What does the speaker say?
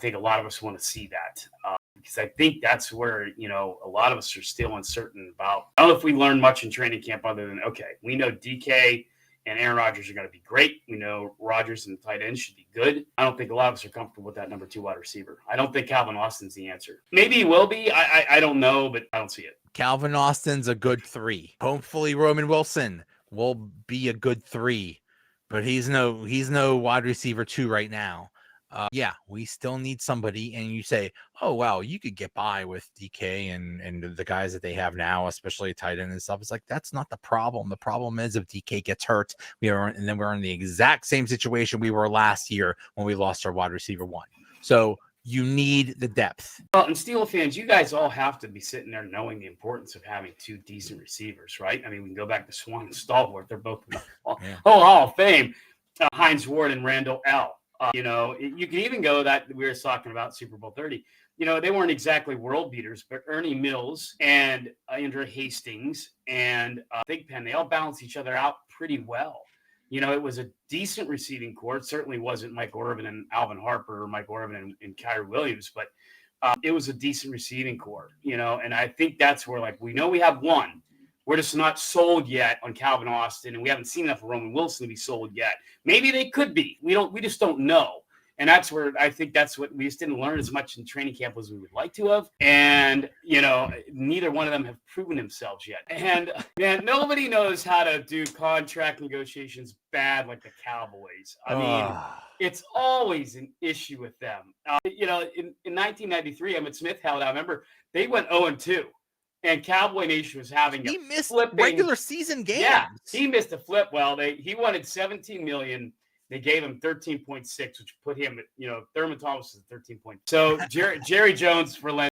think a lot of us want to see that because I think that's where, a lot of us are still uncertain about. I don't know if we learned much in training camp other than, okay, we know DK and Aaron Rodgers are going to be great. We know Rodgers and the tight end should be good. I don't think a lot of us are comfortable with that number 2 wide receiver. I don't think Calvin Austin's the answer. Maybe he will be. I don't know, but I don't see it. Calvin Austin's a good 3. Hopefully Roman Wilson will be a good 3, but he's no wide receiver 2 right now. Yeah, we still need somebody. And you say, oh, wow, you could get by with DK and the guys that they have now, especially tight end and stuff. It's like, that's not the problem. The problem is if DK gets hurt, and then we're in the exact same situation we were last year when we lost our wide receiver 1. So you need the depth. Well, and Steelers fans, you guys all have to be sitting there knowing the importance of having 2 decent receivers, right? I mean, we can go back to Swan and Stallworth. They're both in the Hall of Fame. Hines Ward and Randall L. You can even go that we were talking about Super Bowl 30. They weren't exactly world beaters, but Ernie Mills and Andrew Hastings and Big Pen, they all balanced each other out pretty well. It was a decent receiving corps. It certainly wasn't Mike Orvin and Alvin Harper or Mike Orvin and Kyrie Williams, but it was a decent receiving corps, and I think that's where, we know we have one. We're just not sold yet on Calvin Austin, and we haven't seen enough of Roman Wilson to be sold yet. Maybe they could be. We just don't know. And that's where I think that's what we just didn't learn as much in training camp as we would like to have. And, neither one of them have proven themselves yet. And, man, nobody knows how to do contract negotiations bad like the Cowboys. I mean, it's always an issue with them. In 1993, Emmitt Smith held out. I remember they went 0-2. And Cowboy Nation was having he missed regular season games. Yeah, he missed a flip. Well, he wanted $17 million. They gave him 13.6, which put him at, Thurman Thomas is 13 points. So Jerry Jones for